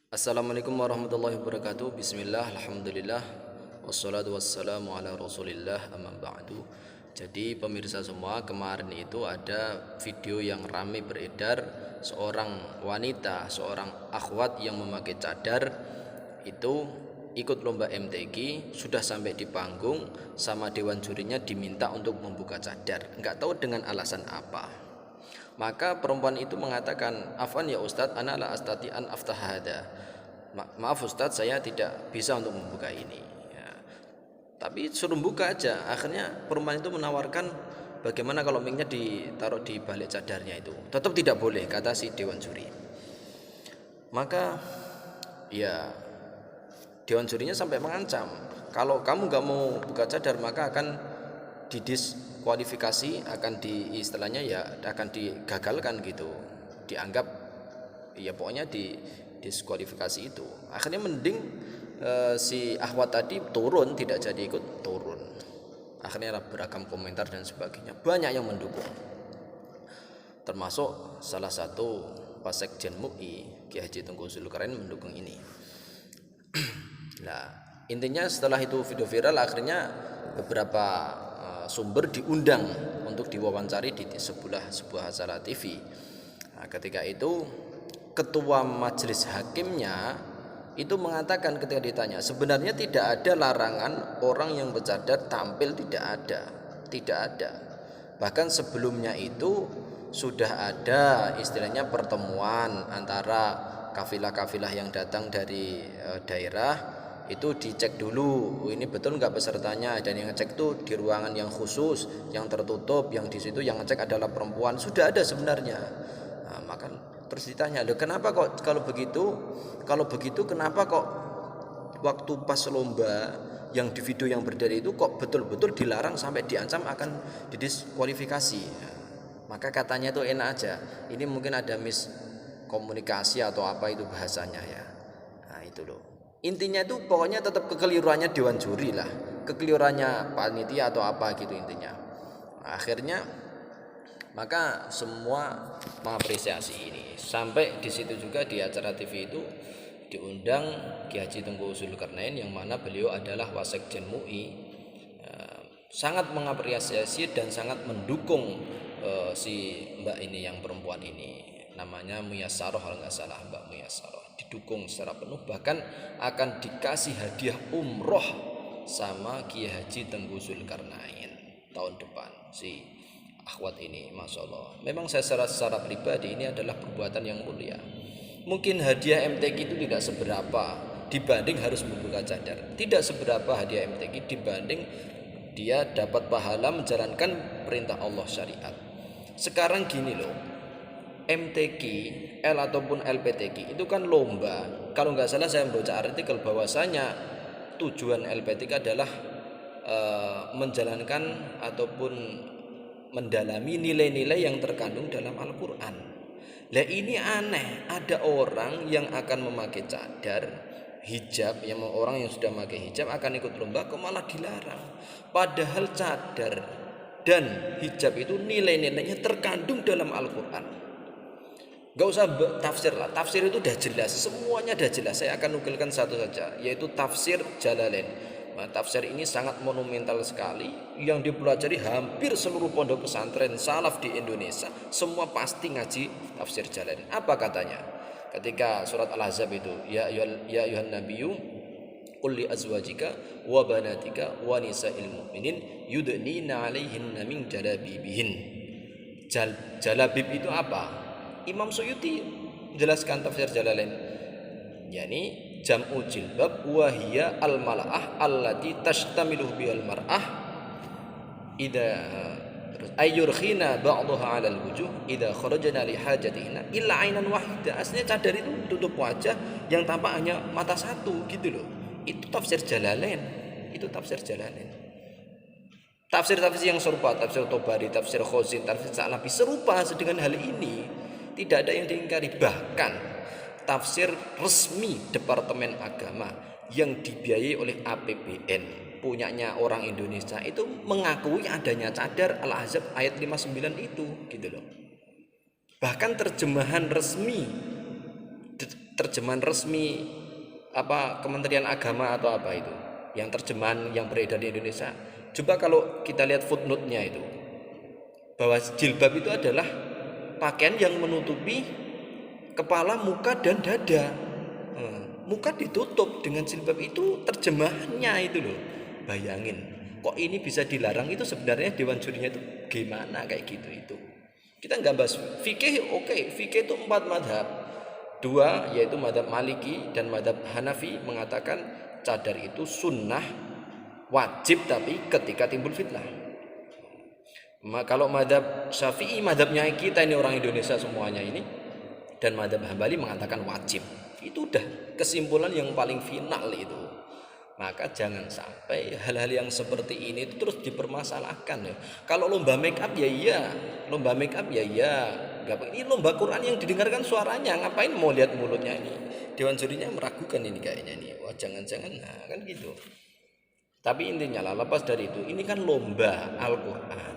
Assalamualaikum warahmatullahi wabarakatuh. Bismillah, alhamdulillah, wassalatu wassalamu ala rasulillah, amma ba'du. Jadi pemirsa semua, kemarin itu ada video yang ramai beredar, seorang wanita, seorang akhwat yang memakai cadar itu ikut lomba MTQ, sudah sampai di panggung, sama dewan jurinya diminta untuk membuka cadar, nggak tahu dengan alasan apa. Maka perempuan itu mengatakan, "Afwan ya Ustadz, ana la astati an aftahada." Maaf Ustadz, saya tidak bisa untuk membuka ini. Ya. Tapi suruh buka aja. Akhirnya perempuan itu menawarkan, bagaimana kalau mic-nya ditaruh di balik cadarnya itu. Tetap tidak boleh, kata si dewan juri. Maka ya dewan jurinya sampai mengancam, kalau kamu gak mau buka cadar maka akan didiskualifikasi, akan istilahnya ya akan digagalkan gitu, dianggap ya pokoknya didiskualifikasi itu. Akhirnya mending si akhwat tadi turun, tidak jadi ikut turun. Akhirnya beragam komentar dan sebagainya, banyak yang mendukung, termasuk salah satu Wasekjen MUI Kiai Haji Tengku Zulkarnain mendukung ini. Nah, intinya setelah itu video viral, akhirnya beberapa sumber diundang untuk diwawancari di sebuah acara TV. Nah, ketika itu ketua majelis hakimnya itu mengatakan ketika ditanya, sebenarnya tidak ada larangan orang yang bercadar tampil, tidak ada. Bahkan sebelumnya itu sudah ada istilahnya pertemuan antara kafilah-kafilah yang datang dari daerah, itu dicek dulu, ini betul nggak pesertanya, dan yang ngecek itu di ruangan yang khusus, yang tertutup, yang di situ yang ngecek adalah perempuan, sudah ada sebenarnya. Nah, maka terus ditanya, loh kenapa kok kalau begitu kenapa kok waktu pas lomba yang di video yang beredar itu kok betul-betul dilarang sampai diancam akan didiskualifikasi? Nah, maka katanya itu enak aja, ini mungkin ada miskomunikasi atau apa itu bahasanya ya. Nah itu loh, intinya itu pokoknya tetap kekeliruannya dewan juri lah, kekeliruannya panitia atau apa gitu intinya. Nah, akhirnya maka semua mengapresiasi ini. Sampai di situ juga di acara TV itu diundang Kiai Haji Tengku Zulkarnain yang mana beliau adalah Wasekjen MUI. Sangat mengapresiasi dan sangat mendukung si mbak ini, yang perempuan ini namanya Muyasaroh kalau nggak salah, Mbak Muyasaroh, didukung secara penuh, bahkan akan dikasih hadiah umroh sama Kiai Haji Tengku Zulkarnain tahun depan si akhwat ini. Masya Allah, memang saya secara pribadi ini adalah perbuatan yang mulia. Mungkin hadiah MTQ itu tidak seberapa dibanding harus membuka cadar, tidak seberapa hadiah MTQ dibanding dia dapat pahala menjalankan perintah Allah syariat. Sekarang gini loh, MTQ, L ataupun LPTQ itu kan lomba. Kalau nggak salah saya membaca artikel bahwasanya tujuan LPTQ adalah menjalankan ataupun mendalami nilai-nilai yang terkandung dalam Al-Quran. Lah ini aneh, ada orang yang akan memakai cadar, hijab, yang orang yang sudah memakai hijab akan ikut lomba, kok malah dilarang. Padahal cadar dan hijab itu nilai-nilainya terkandung dalam Al-Quran. Gak usah tafsir lah, tafsir itu udah jelas, semuanya udah jelas. Saya akan nukilkan satu saja, yaitu tafsir Jalalain. Nah, tafsir ini sangat monumental sekali, yang dipelajari hampir seluruh pondok pesantren salaf di Indonesia, semua pasti ngaji tafsir Jalalain. Apa katanya? Ketika surat Al-Ahzab itu, ya ayuhan nabiyyu qul li azwajika wa banatika wa nisa'il mu'minin yudnina 'alaihinna min jalabibihin. Jalabib itu apa? Imam Suyuti menjelaskan tafsir Jalalain, yakni jam'u jilbab wa hiya al mala'ah allati tashtamilu bil mar'ah idza ayyurkhina ba'daha 'ala al wujuh idza kharajna li hajatihinna illa 'ainan wahida. Aslinya cadar itu tutup wajah yang tampak hanya mata satu gitu loh. Itu tafsir Jalalain. Tafsir-tafsir yang serupa, tafsir Tobari, tafsir Khazin, tafsir Sa'labi serupa dengan hal ini. Tidak ada yang diingkari. Bahkan tafsir resmi Departemen Agama yang dibiayai oleh APBN punyanya orang Indonesia itu mengakui adanya cadar Al-Ahzab ayat 59 itu gitu loh. Bahkan terjemahan resmi terjemahan resmi apa Kementerian Agama atau apa itu, yang terjemahan yang beredar di Indonesia. Coba kalau kita lihat footnote-nya itu, bahwa jilbab itu adalah pakaian yang menutupi kepala, muka, dan dada. Muka ditutup dengan jilbab, itu terjemahannya itu loh. Bayangin, kok ini bisa dilarang? Itu sebenarnya dewan jurinya itu gimana kayak gitu itu. Kita nggak bahas fikih, oke, fikih itu 4 madhab. 2 yaitu madhab Maliki dan madhab Hanafi mengatakan cadar itu sunnah wajib tapi ketika timbul fitnah. Kalau madhab Syafi'i, madhabnya kita ini orang Indonesia semuanya ini, dan madhab Hambali mengatakan wajib. Itu udah kesimpulan yang paling final itu. Maka jangan sampai hal-hal yang seperti ini itu terus dipermasalahkan ya. Kalau lomba make up ya iya, lomba make up ya iya. Ini lomba Quran yang didengarkan suaranya, ngapain mau lihat mulutnya ini? Dewan jurinya meragukan ini kayaknya nih. Wah jangan-jangan, nah kan gitu. Tapi intinya lah, lepas dari itu, ini kan lomba Al-Quran,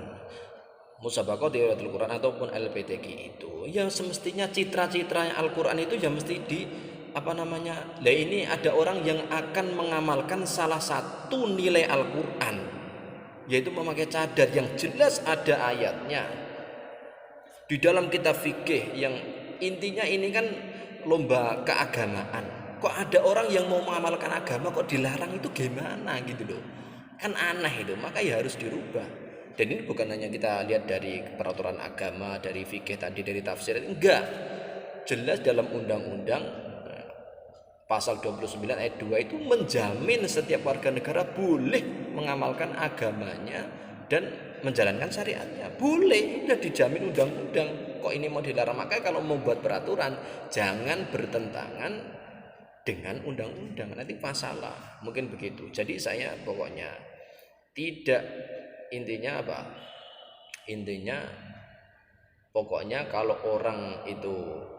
Musabaqah Tilawatul Quran ataupun LPTQ itu, ya semestinya citra-citra Al-Quran itu ya mesti di lah ini ada orang yang akan mengamalkan salah satu nilai Al-Quran, yaitu memakai cadar yang jelas ada ayatnya di dalam kitab fikih, yang intinya ini kan lomba keagamaan. Kok ada orang yang mau mengamalkan agama kok dilarang, itu gimana gitu loh, kan aneh itu. Maka ya harus dirubah. Dan ini bukan hanya kita lihat dari peraturan agama, dari fikih tadi, dari tafsir, enggak, jelas dalam undang-undang pasal 29 ayat 2 itu menjamin setiap warga negara boleh mengamalkan agamanya dan menjalankan syariatnya. Boleh, sudah dijamin undang-undang. Kok ini mau dilarang? Maka kalau membuat peraturan jangan bertentangan dengan undang-undang, nanti masalah. Mungkin begitu. Jadi saya pokoknya tidak, intinya apa? Intinya pokoknya kalau orang itu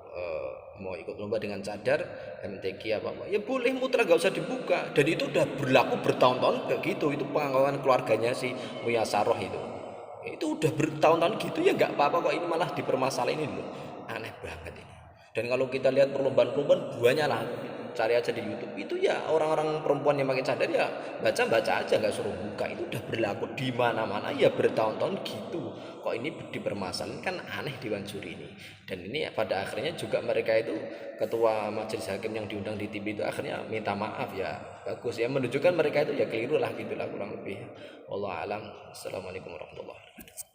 mau ikut lomba dengan cadar MTQ apa ya boleh, mutlak, gak usah dibuka. Dan itu udah berlaku bertahun-tahun kayak gitu. Itu pengalaman keluarganya si Muya Saroh itu udah bertahun-tahun gitu, ya nggak apa-apa. Kok ini malah dipermasalahin ini loh, aneh banget ini. Dan kalau kita lihat perlombaan-perlombaan banyak lah, cari aja di YouTube itu ya, orang-orang perempuan yang pakai cadar ya baca aja, nggak suruh buka. Itu udah berlaku di mana-mana ya bertahun-tahun gitu. Kok ini dipermasalahin, kan aneh dewan juri ini. Dan ini pada akhirnya juga mereka itu, ketua majelis hakim yang diundang di TV itu akhirnya minta maaf ya. Bagus ya, menunjukkan mereka itu ya keliru lah, gitulah kurang lebih. Wallahu alam. Assalamualaikum warahmatullahi wabarakatuh.